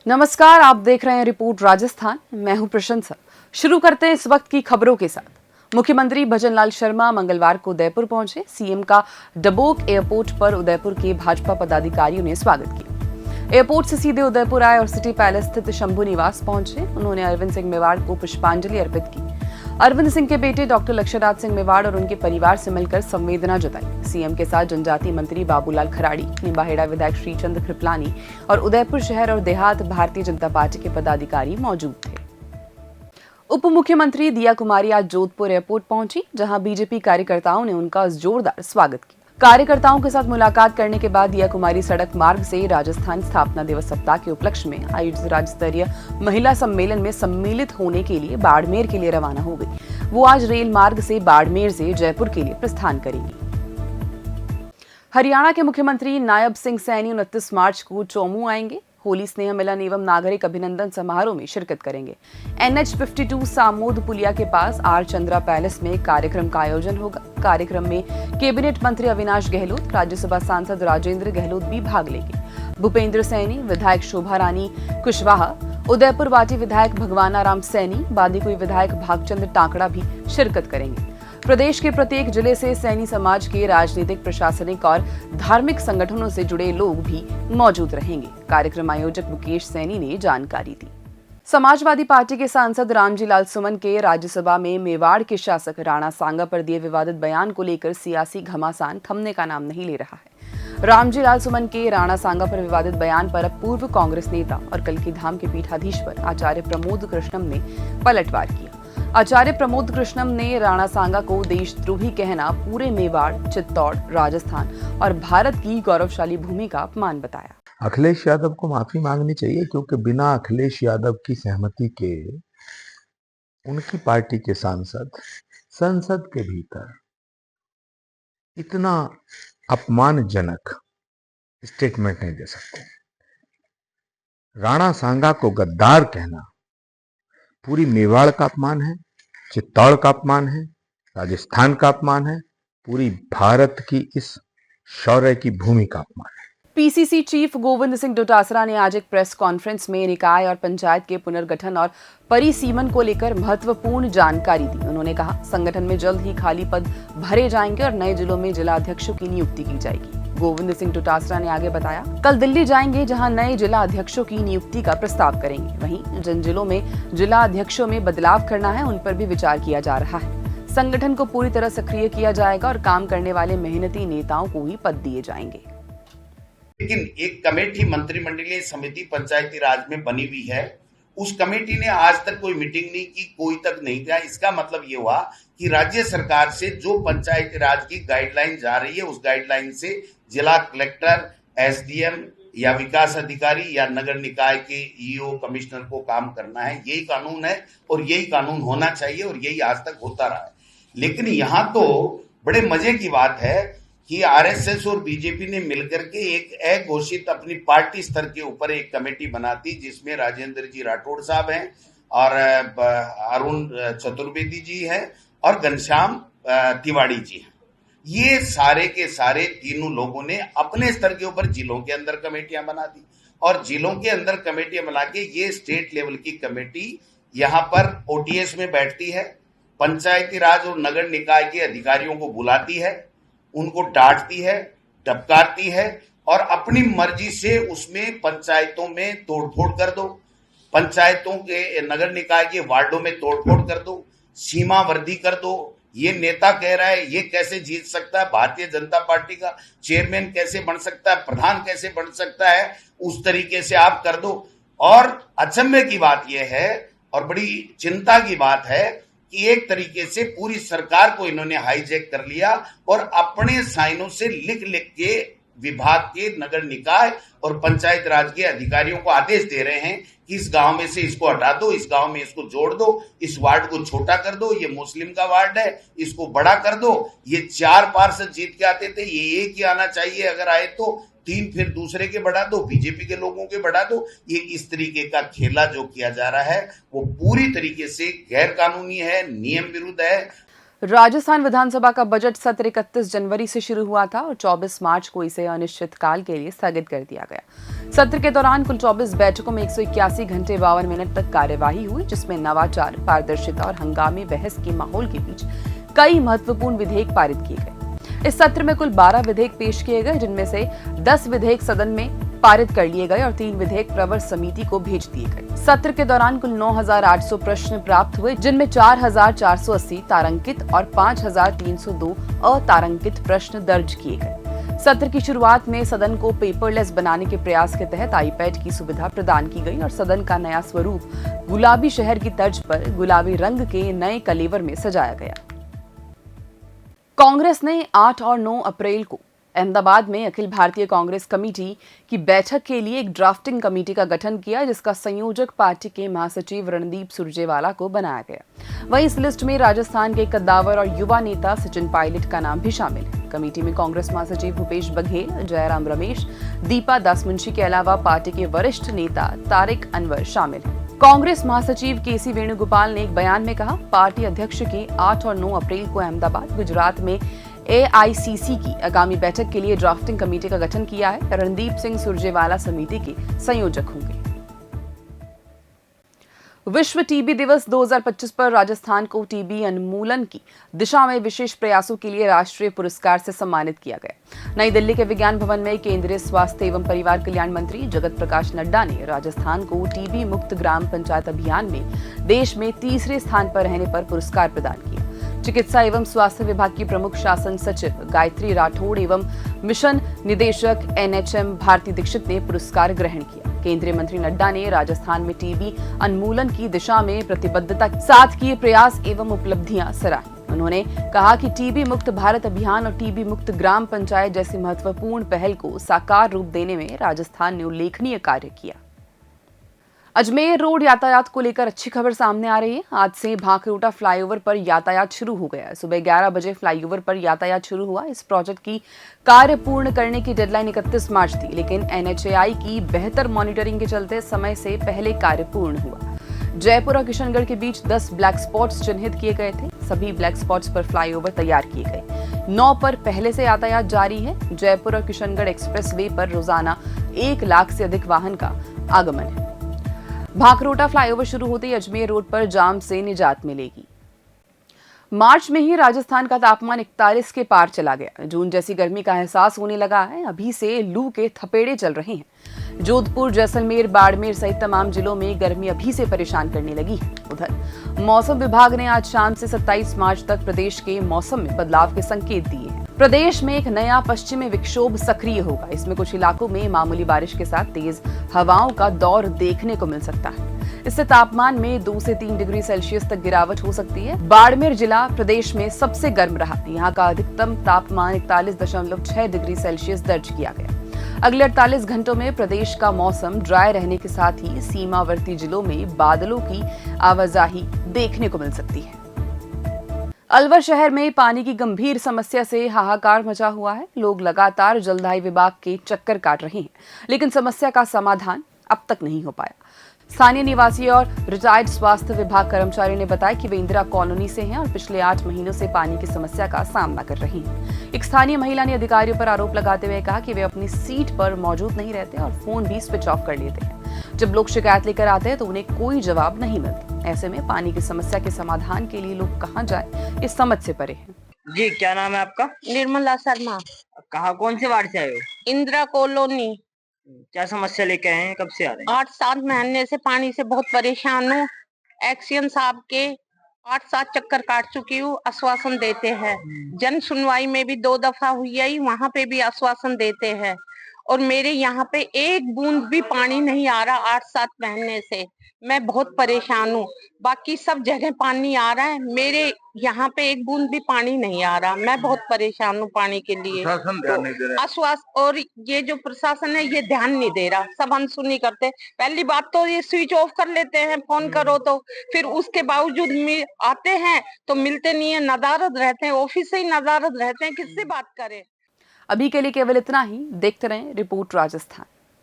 नमस्कार, आप देख रहे हैं रिपोर्ट राजस्थान। मैं हूं प्रशंसा। शुरू करते हैं इस वक्त की खबरों के साथ। मुख्यमंत्री भजनलाल शर्मा मंगलवार को उदयपुर पहुंचे। सीएम का डबोक एयरपोर्ट पर उदयपुर के भाजपा पदाधिकारियों ने स्वागत किया। एयरपोर्ट से सीधे उदयपुर आए और सिटी पैलेस स्थित शंभू निवास पहुंचे। उन्होंने अरविंद सिंह मेवाड़ को पुष्पांजलि अर्पित की। अरविंद सिंह के बेटे डॉक्टर लक्ष्यराज सिंह मेवाड़ और उनके परिवार से मिलकर संवेदना जताई। सीएम के साथ जनजातीय मंत्री बाबूलाल खराड़ी, निम्बाहेड़ा विधायक श्रीचंद कृपलानी और उदयपुर शहर और देहात भारतीय जनता पार्टी के पदाधिकारी मौजूद थे। उप मुख्यमंत्री दिया कुमारी आज जोधपुर एयरपोर्ट पहुंची, जहां बीजेपी कार्यकर्ताओं ने उनका जोरदार स्वागत किया। कार्यकर्ताओं के साथ मुलाकात करने के बाद दिया कुमारी सड़क मार्ग से राजस्थान स्थापना दिवस सप्ताह के उपलक्ष्य में आयोजित राज्य स्तरीय महिला सम्मेलन में सम्मिलित होने के लिए बाड़मेर के लिए रवाना हो गई। वो आज रेल मार्ग से बाड़मेर से जयपुर के लिए प्रस्थान करेंगी। हरियाणा के मुख्यमंत्री नायब सिंह सैनी 29 मार्च को चौमू आएंगे। होली स्नेह मिलन एवं नागरिक अभिनंदन समारोह में शिरकत करेंगे। NH52 सामोद पुलिया के पास आर चंद्रा पैलेस में कार्यक्रम का आयोजन होगा। कार्यक्रम में कैबिनेट मंत्री अविनाश गहलोत, राज्यसभा सांसद राजेंद्र गहलोत भी भाग लेंगे। भूपेंद्र सैनी, विधायक शोभा रानी कुशवाहा, उदयपुर वाटी विधायक भगवाना राम सैनी, बांदीकुई विधायक भागचंद टांकड़ा भी शिरकत करेंगे। प्रदेश के प्रत्येक जिले से सैनी समाज के राजनीतिक, प्रशासनिक और धार्मिक संगठनों से जुड़े लोग भी मौजूद रहेंगे। कार्यक्रम आयोजक मुकेश सैनी ने जानकारी दी। समाजवादी पार्टी के सांसद रामजी लाल सुमन के राज्यसभा में मेवाड़ के शासक राणा सांगा पर दिए विवादित बयान को लेकर सियासी घमासान थमने का नाम नहीं ले रहा है। रामजी लाल सुमन के राणा सांगा पर विवादित बयान पर अब पूर्व कांग्रेस नेता और कल्की धाम के पीठाधीश्वर आचार्य प्रमोद कृष्णम ने पलटवार किया। आचार्य प्रमोद कृष्णम ने राणा सांगा को देशद्रोही कहना पूरे मेवाड़, चित्तौड़, राजस्थान और भारत की गौरवशाली भूमि का अपमान बताया। अखिलेश यादव को माफी मांगनी चाहिए, क्योंकि बिना अखिलेश यादव की सहमति के उनकी पार्टी के सांसद संसद के भीतर इतना अपमानजनक स्टेटमेंट नहीं दे सकते। राणा सांगा को गद्दार कहना पूरी मेवाड़ का अपमान है, चित्तौड़ का अपमान है, राजस्थान का अपमान है, पूरी भारत की इस शौर्य की भूमि का अपमान है। पीसीसी चीफ गोविंद सिंह डोटासरा ने आज एक प्रेस कॉन्फ्रेंस में निकाय और पंचायत के पुनर्गठन और परिसीमन को लेकर महत्वपूर्ण जानकारी दी। उन्होंने कहा, संगठन में जल्द ही खाली पद भरे जाएंगे और नए जिलों में जिला अध्यक्षों की नियुक्ति की जाएगी। गोविंद सिंह डोटासरा ने आगे बताया, कल दिल्ली जाएंगे, जहां नए जिला अध्यक्षों की नियुक्ति का प्रस्ताव करेंगे। वहीं जिन जिलों में जिला अध्यक्षों में बदलाव करना है, उन पर भी विचार किया जा रहा है। संगठन को पूरी तरह सक्रिय किया जाएगा और काम करने वाले मेहनती नेताओं को ही पद दिए जाएंगे। लेकिन एक कमेटी मंत्रिमंडलीय समिति पंचायती राज में बनी हुई है, उस कमेटी ने आज तक कोई मीटिंग नहीं की, कोई तक नहीं किया। इसका मतलब ये हुआ कि राज्य सरकार से जो पंचायती राज की गाइडलाइन जा रही है, उस गाइडलाइन से जिला कलेक्टर, एसडीएम या विकास अधिकारी या नगर निकाय के ईओ, कमिश्नर को काम करना है। यही कानून है और यही कानून होना चाहिए और यही आज तक होता रहा है। लेकिन यहाँ तो बड़े मजे की बात है कि आरएसएस और बीजेपी ने मिलकर के एक अघोषित अपनी पार्टी स्तर के ऊपर एक कमेटी बना दी, जिसमें राजेंद्र जी राठौड़ साहब हैं और अरुण चतुर्वेदी जी हैं और घनश्याम तिवाड़ी जी हैं। ये सारे के सारे तीनों लोगों ने अपने स्तर के ऊपर जिलों के अंदर कमेटियां बना दी और जिलों के अंदर कमेटियां बना के ये स्टेट लेवल की कमेटी यहाँ पर ओटीएस में बैठती है, पंचायती राज और नगर निकाय के अधिकारियों को बुलाती है, उनको डांटती है, टपकारती है और अपनी मर्जी से उसमें पंचायतों में तोड़फोड़ कर दो, पंचायतों के नगर निकाय के वार्डों में तोड़फोड़ कर दो, सीमा वर्दी कर दो। ये नेता कह रहा है ये कैसे जीत सकता है, भारतीय जनता पार्टी का चेयरमैन कैसे बन सकता है, प्रधान कैसे बन सकता है, उस तरीके से आप कर दो। और अचंभे की बात यह है और बड़ी चिंता की बात है कि एक तरीके से पूरी सरकार को इन्होंने हाईजैक कर लिया और अपने साइनों से लिख लिख के विभाग के, नगर निकाय और पंचायत राज के अधिकारियों को आदेश दे रहे हैं कि इस गांव में से इसको हटा दो, इस गांव में इसको जोड़ दो, इस वार्ड को छोटा कर दो, ये मुस्लिम का वार्ड है, इसको बड़ा कर दो। ये 4 पार्षद जीत के आते थे, ये एक ही आना चाहिए, अगर आए तो 3 फिर दूसरे के बढ़ा दो, बीजेपी के लोगों के बढ़ा दो। ये इस तरीके का खेला जो किया जा रहा है वो पूरी तरीके से गैर कानूनी है, नियम विरुद्ध है। राजस्थान विधानसभा का बजट सत्र 31 जनवरी से शुरू हुआ था और 24 मार्च को इसे अनिश्चितकाल के लिए स्थगित कर दिया गया। सत्र के दौरान कुल 24 बैठकों में 181 घंटे 52 मिनट तक कार्यवाही हुई, जिसमें नवाचार, पारदर्शिता और हंगामी बहस के माहौल के बीच कई महत्वपूर्ण विधेयक पारित किए गए। इस सत्र में कुल 12 विधेयक पेश किए गए, जिनमें से 10 विधेयक सदन में पारित कर लिए गए और 3 विधेयक प्रवर समिति को भेज दिए गए। सत्र के दौरान कुल 9,800 प्रश्न प्राप्त हुए, जिनमें 4,480 तारांकित और 5,302 अतारांकित प्रश्न दर्ज किए गए। सत्र की शुरुआत में सदन को पेपरलेस बनाने के प्रयास के तहत आईपैड की सुविधा प्रदान की गई और सदन का नया स्वरूप गुलाबी शहर की तर्ज पर गुलाबी रंग के नए कलेवर में सजाया गया। कांग्रेस ने 8 और 9 अप्रैल को अहमदाबाद में अखिल भारतीय कांग्रेस कमेटी की बैठक के लिए एक ड्राफ्टिंग कमेटी का गठन किया, जिसका संयोजक पार्टी के महासचिव रणदीप सुरजेवाला को बनाया गया। वहीं इस लिस्ट में राजस्थान के कद्दावर और युवा नेता सचिन पायलट का नाम भी शामिल है। कमेटी में कांग्रेस महासचिव भूपेश बघेल, जयराम रमेश, दीपा दासमुंशी के अलावा पार्टी के वरिष्ठ नेता तारिक अनवर शामिल हैं। कांग्रेस महासचिव केसी वेणुगोपाल ने एक बयान में कहा, पार्टी अध्यक्ष के 8 और 9 अप्रैल को अहमदाबाद, गुजरात में AICC की आगामी बैठक के लिए ड्राफ्टिंग कमेटी का गठन किया है। रणदीप सिंह सुरजेवाला समिति के संयोजक होंगे। विश्व टीबी दिवस 2025 पर राजस्थान को टीबी उन्मूलन की दिशा में विशेष प्रयासों के लिए राष्ट्रीय पुरस्कार से सम्मानित किया गया। नई दिल्ली के विज्ञान भवन में केंद्रीय स्वास्थ्य एवं परिवार कल्याण मंत्री जगत प्रकाश नड्डा ने राजस्थान को टीबी मुक्त ग्राम पंचायत अभियान में देश में तीसरे स्थान पर रहने पर पुरस्कार प्रदान किया। चिकित्सा एवं स्वास्थ्य विभाग की प्रमुख शासन सचिव गायत्री राठौड़ एवं मिशन निदेशक NHM भारती दीक्षित ने पुरस्कार ग्रहण किया। केंद्रीय मंत्री नड्डा ने राजस्थान में टीबी उन्मूलन की दिशा में प्रतिबद्धता के साथ किए प्रयास एवं उपलब्धियां सराही। उन्होंने कहा कि टीबी मुक्त भारत अभियान और टीबी मुक्त ग्राम पंचायत जैसी महत्वपूर्ण पहल को साकार रूप देने में राजस्थान ने उल्लेखनीय कार्य किया। अजमेर रोड यातायात को लेकर अच्छी खबर सामने आ रही है। आज से भांकरोटा फ्लाईओवर पर यातायात शुरू हो गया है। सुबह 11 बजे फ्लाईओवर पर यातायात शुरू हुआ। इस प्रोजेक्ट की कार्य पूर्ण करने की डेडलाइन 31 मार्च थी, लेकिन NHAI की बेहतर मॉनिटरिंग के चलते समय से पहले कार्य पूर्ण हुआ। जयपुर और किशनगढ़ के बीच 10 ब्लैक स्पॉट्स चिन्हित किए गए थे। सभी ब्लैक स्पॉट्स पर फ्लाईओवर तैयार किए गए। 9 पर पहले से यातायात जारी है। जयपुर और किशनगढ़ एक्सप्रेस वे पर रोजाना 1 लाख से अधिक वाहन का आगमन है। भांकरोटा फ्लाईओवर शुरू होते ही अजमेर रोड पर जाम से निजात मिलेगी। मार्च में ही राजस्थान का तापमान 41 के पार चला गया। जून जैसी गर्मी का एहसास होने लगा है। अभी से लू के थपेड़े चल रहे हैं। जोधपुर, जैसलमेर, बाड़मेर सहित तमाम जिलों में गर्मी अभी से परेशान करने लगी है। उधर मौसम विभाग ने आज शाम से 27 मार्च तक प्रदेश के मौसम में बदलाव के संकेत दिए हैं। प्रदेश में एक नया पश्चिमी विक्षोभ सक्रिय होगा। इसमें कुछ इलाकों में मामूली बारिश के साथ तेज हवाओं का दौर देखने को मिल सकता है। इससे तापमान में 2 से 3 डिग्री सेल्सियस तक गिरावट हो सकती है। बाड़मेर जिला प्रदेश में सबसे गर्म रहा। यहाँ का अधिकतम तापमान 41.6 डिग्री सेल्सियस दर्ज किया गया। अगले 48 घंटों में प्रदेश का मौसम ड्राई रहने के साथ ही सीमावर्ती जिलों में बादलों की आवाजाही देखने को मिल सकती है। अलवर शहर में पानी की गंभीर समस्या से हाहाकार मचा हुआ है। लोग लगातार जलदायी विभाग के चक्कर काट रहे हैं, लेकिन समस्या का समाधान अब तक नहीं हो पाया। स्थानीय निवासी और रिटायर्ड स्वास्थ्य विभाग कर्मचारी ने बताया कि वे इंदिरा कॉलोनी से हैं और पिछले 8 महीनों से पानी की समस्या का सामना कर रही हैं। एक स्थानीय महिला ने अधिकारियों पर आरोप लगाते हुए कहा कि वे अपनी सीट पर मौजूद नहीं रहते और फोन भी स्विच ऑफ कर लेते हैं। जब लोग शिकायत लेकर आते हैं तो उन्हें कोई जवाब नहीं मिलता। ऐसे में पानी की समस्या के समाधान के लिए लोग कहाँ जाए, इस समझ से परे हैं। जी, क्या नाम है आपका? निर्मला शर्मा, कहाँ, कौन से वार्ड से आए हो? इंदिरा कॉलोनी। क्या समस्या लेके आए हैं, कब से आ रहे हैं? 8-7 महीने से पानी से बहुत परेशान हूँ। एक्शन साहब के 8-7 चक्कर काट चुकी हूँ। आश्वासन देते हैं। जन सुनवाई में भी 2 दफा हुई है, वहाँ पे भी आश्वासन देते हैं। और मेरे यहाँ पे एक बूंद भी पानी नहीं आ रहा 8-7 महीने से। मैं बहुत परेशान हूँ। बाकी सब जगह पानी आ रहा है, मेरे यहाँ पे एक बूंद भी पानी नहीं आ रहा। मैं बहुत परेशान हूँ पानी के लिए। आश्वासन और ये जो प्रशासन है ये ध्यान नहीं दे रहा, सब अनसुनी करते। पहली बात तो ये स्विच ऑफ कर लेते हैं फोन करो तो, फिर उसके बावजूद आते हैं तो मिलते नहीं है, नदारद रहते हैं, ऑफिस से ही नदारद रहते हैं, किससे बात करें। अभी के लिए केवल इतना ही। देखते रहें रिपोर्ट राजस्थान।